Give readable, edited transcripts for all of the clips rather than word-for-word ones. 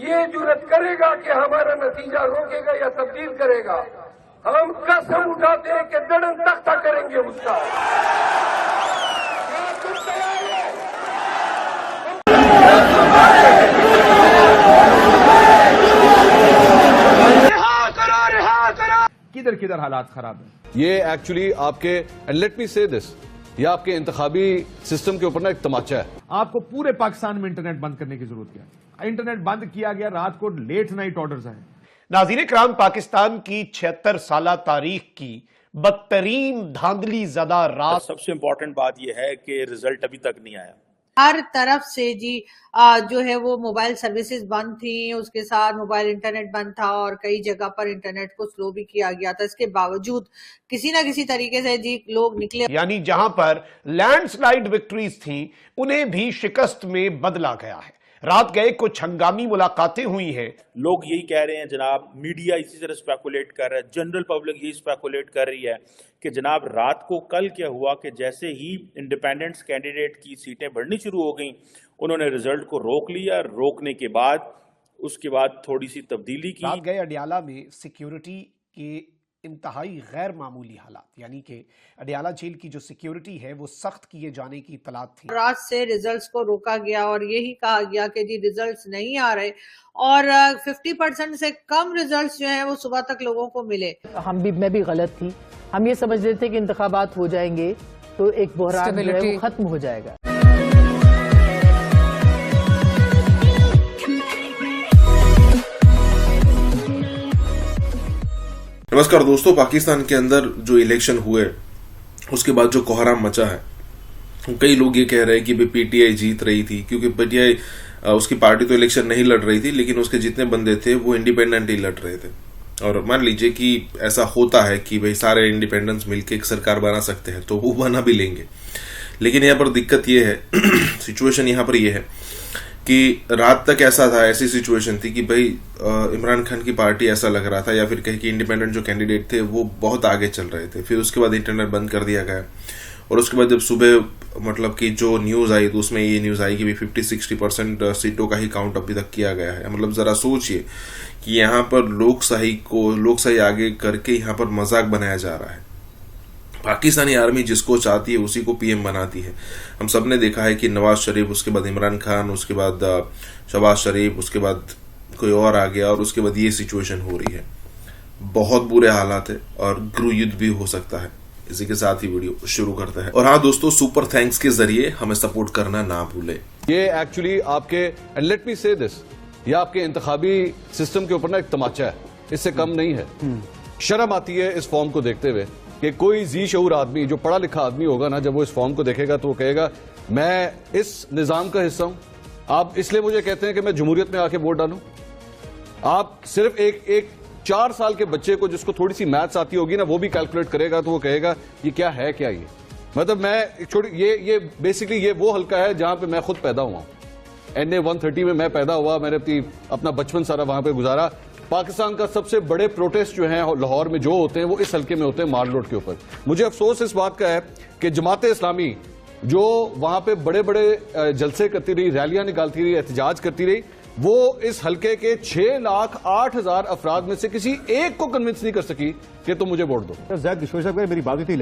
ये जुर्रत करेगा कि हमारा नतीजा रोकेगा या तब्दील करेगा, हम कसम उठाते हैं कि दड़न तख्ता करेंगे उसका। किधर किधर हालात खराब है। ये एक्चुअली आपके, एंड लेट मी से दिस, ये आपके इंतखाबी सिस्टम के ऊपर ना एक तमाचा है। आपको पूरे पाकिस्तान में इंटरनेट बंद करने की जरूरत है। इंटरनेट बंद किया गया, रात को लेट नाइट ऑर्डर्स आए। नाज़रीन इकराम, पाकिस्तान की 76 साल तारीख की बदतरीन धांधली ज़दा रात। सबसे इंपॉर्टेंट बात यह है कि रिजल्ट अभी तक नहीं आया। हर तरफ से जी जो है वो मोबाइल सर्विसेज बंद थी, उसके साथ मोबाइल इंटरनेट बंद था और कई जगह पर इंटरनेट को स्लो भी किया गया था। इसके बावजूद किसी ना किसी तरीके से जी लोग निकले। यानी जहां पर लैंडस्लाइड विक्ट्रीज थी उन्हें भी शिकस्त में बदला गया है। रात गए कुछ हंगामी मुलाकातें हुई हैं। लोग यही कह रहे हैं जनाब, मीडिया इसी तरह स्पेकुलेट कर रहा है, जनरल पब्लिक यही स्पेकुलेट कर रही है कि जनाब रात को कल क्या हुआ कि जैसे ही इंडिपेंडेंस कैंडिडेट की सीटें बढ़नी शुरू हो गई, उन्होंने रिजल्ट को रोक लिया। रोकने के बाद उसके बाद थोड़ी सी तब्दीली की। रात गए अडियाला में सिक्योरिटी के इंतहाई गैर मामूली हालात, यानी कि अडियाला जेल की जो सिक्योरिटी है वो सख्त किए जाने की इत्तलात थी। रात से रिजल्ट्स को रोका गया और यही कहा गया कि जी रिजल्ट्स नहीं आ रहे और 50% से कम रिजल्ट्स जो हैं वो सुबह तक लोगों को मिले। मैं भी गलत थी। हम ये समझ रहे थे कि इंतखाबात हो जाएंगे तो एक बहरान जो है वो खत्म हो जाएगा। नमस्कार दोस्तों, पाकिस्तान के अंदर जो इलेक्शन हुए उसके बाद जो कोहराम मचा है, कई लोग ये कह रहे हैं कि पीटीआई जीत रही थी, क्योंकि पीटीआई उसकी पार्टी तो इलेक्शन नहीं लड़ रही थी, लेकिन उसके जितने बंदे थे वो इंडिपेंडेंट ही लड़ रहे थे। और मान लीजिए कि ऐसा होता है कि भाई सारे इंडिपेंडेंस मिलकर एक सरकार बना सकते हैं, तो वो बना भी लेंगे। लेकिन यहाँ पर दिक्कत ये है सिचुएशन यहाँ पर ये है कि रात तक ऐसा था, ऐसी सिचुएशन थी कि भाई इमरान खान की पार्टी, ऐसा लग रहा था, या फिर कहे कि इंडिपेंडेंट जो कैंडिडेट थे वो बहुत आगे चल रहे थे। फिर उसके बाद इंटरनेट बंद कर दिया गया और उसके बाद जब सुबह मतलब कि जो न्यूज़ आई तो उसमें ये न्यूज़ आई कि 50-60% सीटों का ही काउंट अभी तक किया गया है। मतलब ज़रा सोचिए कि यहाँ पर लोकशाही आगे करके यहाँ पर मजाक बनाया जा रहा है। पाकिस्तानी आर्मी जिसको चाहती है उसी को पीएम बनाती है। हम सब ने देखा है कि नवाज शरीफ, उसके बाद इमरान खान, उसके बाद शहबाज शरीफ, उसके बाद कोई और आ गया और उसके बाद ये सिचुएशन हो रही है। बहुत बुरे हालात है और गृह युद्ध भी हो सकता है। इसी के साथ ही वीडियो शुरू करता है। और हाँ दोस्तों, सुपर थैंक्स के जरिए हमें सपोर्ट करना ना भूले। ये एक्चुअली आपके, एंड लेट मी से दिस, ये आपके इंतखाबी सिस्टम के ऊपर ना एक तमाचा है, इससे कम नहीं है। शर्म आती है इस फॉर्म को देखते हुए कि कोई जी शऊर आदमी, जो पढ़ा लिखा आदमी होगा ना, जब वो इस फॉर्म को देखेगा तो वो कहेगा मैं इस निजाम का हिस्सा हूं। आप इसलिए मुझे कहते हैं कि मैं जमहूरियत में आके वोट डालूं। आप सिर्फ एक 4 साल के बच्चे को जिसको थोड़ी सी मैथ्स आती होगी ना, वो भी कैलकुलेट करेगा तो वो कहेगा ये क्या है, क्या ये। मतलब मैं ये बेसिकली ये वो हल्का है जहां पे मैं खुद पैदा हुआ हूं। NA 130 में मैं पैदा हुआ, मैंने अपना बचपन सारा वहां पे गुजारा। पाकिस्तान का सबसे बड़े प्रोटेस्ट जो हैं लाहौर में जो होते हैं वो इस हल्के में होते हैं, माल रोड के ऊपर। मुझे अफसोस इस बात का है कि जमात इस्लामी जो वहां पे बड़े बड़े जलसे करती रही, रैलियां निकालती रही, एहतजाज करती रही, वो इस हल्के के 6,08,000 अफराद में से किसी एक को कन्विंस नहीं कर सकी कि तुम मुझे वोट दो। मेरी बात थी,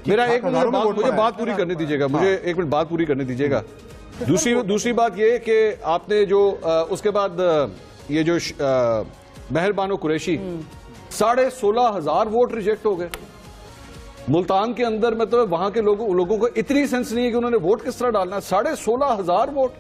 मेरा एक मिनट मुझे बात पूरी करने दीजिएगा, मुझे एक मिनट बात पूरी करने दीजिएगा। दूसरी बात ये कि आपने जो उसके बाद ये जो मेहरबानो कुरैशी 16,500 वोट रिजेक्ट हो गए मुल्तान के अंदर। मतलब वहां के लोगों को इतनी सेंस नहीं है कि उन्होंने वोट किस तरह डालना। 16,500 वोट।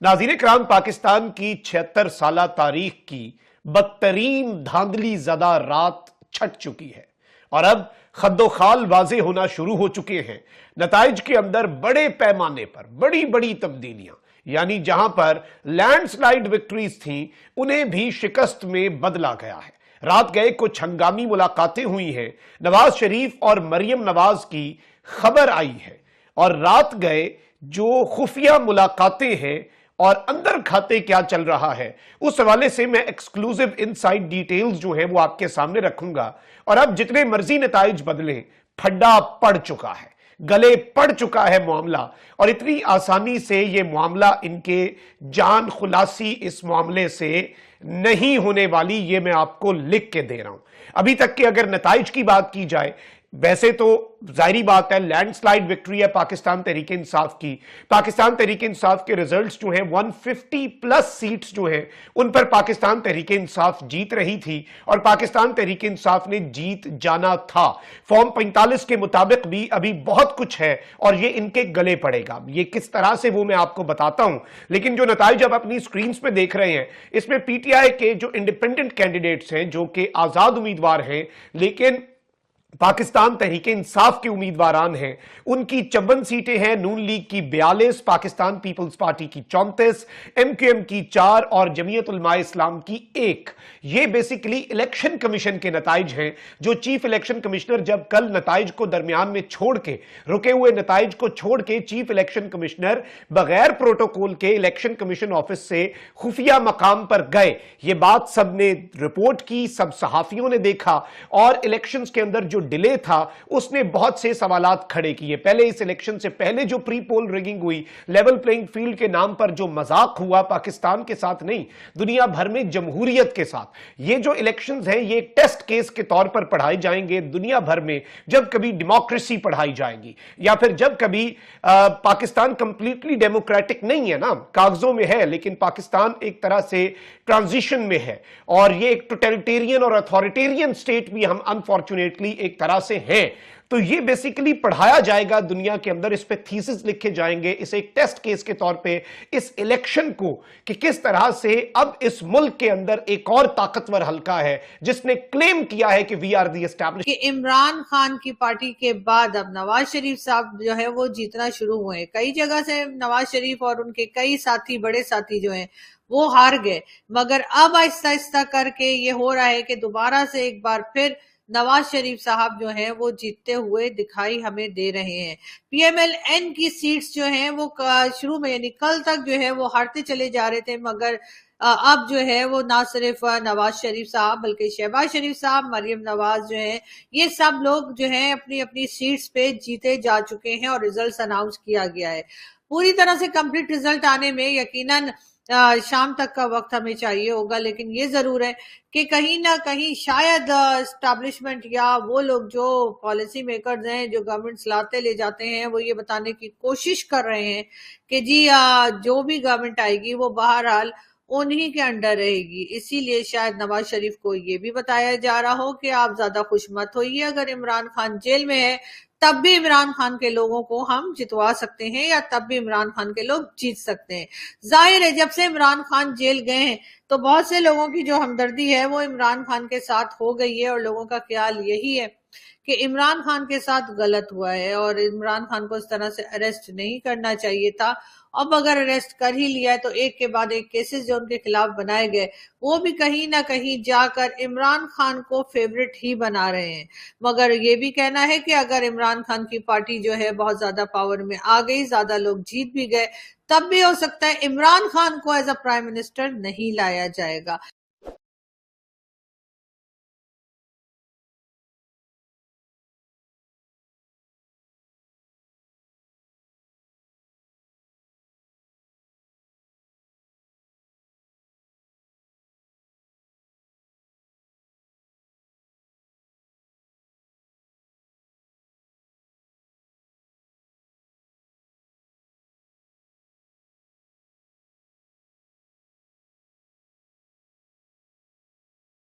नाज़रीन इकराम, पाकिस्तान की 76 साल तारीख की बदतरीन धांधली ज़दा रात छट चुकी है और अब खद्दोखाल वाजे होना शुरू हो चुके हैं। नताइज के अंदर बड़े पैमाने पर बड़ी बड़ी तब्दीलियां, यानी जहां पर लैंडस्लाइड विक्ट्रीज थी उन्हें भी शिकस्त में बदला गया है। रात गए कुछ हंगामी मुलाकातें हुई हैं। नवाज शरीफ और मरियम नवाज की खबर आई है और रात गए जो खुफिया मुलाकातें हैं और अंदर खाते क्या चल रहा है, उस हवाले से मैं एक्सक्लूसिव इनसाइड डिटेल्स जो है वो आपके सामने रखूंगा। और अब जितने मर्जी नताइज बदलें, फड्डा पड़ चुका है। गले पड़ चुका है मामला, और इतनी आसानी से ये मामला, इनके जान खुलासी इस मामले से नहीं होने वाली, ये मैं आपको लिख के दे रहा हूं। अभी तक के अगर नताइज की बात की जाए, वैसे तो जाहिर बात है लैंडस्लाइड विक्ट्री है पाकिस्तान तहरीक इंसाफ की। पाकिस्तान तहरीक इंसाफ के रिजल्ट्स जो हैं 150 प्लस सीट्स जो हैं उन पर पाकिस्तान तहरीक इंसाफ जीत रही थी, और पाकिस्तान तहरीक इंसाफ ने जीत जाना था। फॉर्म 45 के मुताबिक भी अभी बहुत कुछ है और ये इनके गले पड़ेगा। ये किस तरह से वो मैं आपको बताता हूं, लेकिन जो नताइज आप अपनी स्क्रीन पे देख रहे हैं, इसमें पीटीआई के जो इंडिपेंडेंट कैंडिडेट्स हैं, जो कि आजाद उम्मीदवार हैं लेकिन पाकिस्तान तहरीक इंसाफ के उम्मीदवारान हैं, उनकी 54 सीटें हैं। नून लीग की 42, पाकिस्तान पीपल्स पार्टी की 34, एमक्यूएम की 4 और जमीयत उलमा इस्लाम की 1। ये बेसिकली इलेक्शन कमीशन के नताइज हैं, जो चीफ इलेक्शन कमिश्नर जब कल नताइज को दरमियान में छोड़ के, रुके हुए नताइज को छोड़ के, चीफ इलेक्शन कमिश्नर बगैर प्रोटोकॉल के इलेक्शन कमीशन ऑफिस से खुफिया मकाम पर गए। ये बात सबने रिपोर्ट की, सब सहाफियों ने देखा, और इलेक्शंस के अंदर जो डिले था उसने बहुत से सवालात खड़े किए। पहले इस इलेक्शन से पहले जो प्री पोल रिगिंग हुई, लेवल प्लेइंग फील्ड के नाम पर जो मजाक हुआ पाकिस्तान के साथ नहीं, दुनिया भर में जमहूरियत के साथ, ये जो इलेक्शंस हैं ये टेस्ट केस के तौर पर पढ़ाए जाएंगे दुनिया भर में। जब कभी डेमोक्रेसी पढ़ाई जाएगी या फिर जब कभी पाकिस्तान कंप्लीटली डेमोक्रेटिक नहीं है ना, कागजों में है लेकिन पाकिस्तान एक तरह से ट्रांजिशन में है, और ये एक टोटलिटेरियन और अथॉरिटेरियन स्टेट भी हम अनफॉर्चुनेटली एक तरह से हैं। तो ये बेसिकली पढ़ाया जाएगा दुनिया के अंदर, इस पे थीसिस लिखे जाएंगे, इसे एक टेस्ट केस के तौर पे इस इलेक्शन को, कि किस तरह से अब इस मुल्क के अंदर एक और ताकतवर हल्का है जिसने क्लेम किया है कि we are the establish. Imran Khan की पार्टी के बाद अब नवाज शरीफ साहब जो है वो जीतना शुरू हुए। कई जगह से नवाज शरीफ और उनके कई साथी, बड़े साथी जो हैं वो हार गए, मगर अब आहिस्ता आहिस्ता करके ये हो रहा है कि दोबारा से एक बार फिर नवाज शरीफ साहब जो हैं वो जीतते हुए दिखाई हमें दे रहे हैं। पीएमएलएन की सीट्स जो हैं वो शुरू में यानी कल तक जो है वो हारते चले जा रहे थे, मगर अब जो है वो ना सिर्फ नवाज शरीफ साहब बल्कि शहबाज शरीफ साहब, मरियम नवाज जो है, ये सब लोग जो हैं अपनी अपनी सीट्स पे जीते जा चुके हैं और रिजल्ट अनाउंस किया गया है। पूरी तरह से कंप्लीट रिजल्ट आने में यकीनन शाम तक का वक्त हमें चाहिए होगा, लेकिन ये जरूर है कि कहीं ना कहीं शायद एस्टैब्लिशमेंट या वो लोग जो पॉलिसी मेकर्स हैं, जो गवर्नमेंट लाते ले जाते हैं, वो ये बताने की कोशिश कर रहे हैं कि जी जो भी गवर्नमेंट आएगी वो बहरहाल उन्हीं के अंडर रहेगी। इसीलिए शायद नवाज शरीफ को ये भी बताया जा रहा हो कि आप ज्यादा खुश मत होइए, अगर इमरान खान जेल में है तब भी इमरान खान के लोगों को हम जितवा सकते हैं, या तब भी इमरान खान के लोग जीत सकते हैं। जाहिर है जब से इमरान खान जेल गए हैं तो बहुत से लोगों की जो हमदर्दी है वो इमरान खान के साथ हो गई है, और लोगों का ख्याल यही है कि इमरान खान के साथ गलत हुआ है और इमरान खान को इस तरह से अरेस्ट नहीं करना चाहिए था। अब अगर अरेस्ट कर ही लिया है तो एक के बाद एक केसेस जो उनके खिलाफ बनाए गए वो भी कहीं ना कहीं जाकर इमरान खान को फेवरेट ही बना रहे हैं। मगर ये भी कहना है कि अगर इमरान खान की पार्टी जो है बहुत ज्यादा पावर में आ गई, ज्यादा लोग जीत भी गए, तब भी हो सकता है इमरान खान को एज अ प्राइम मिनिस्टर नहीं लाया जाएगा।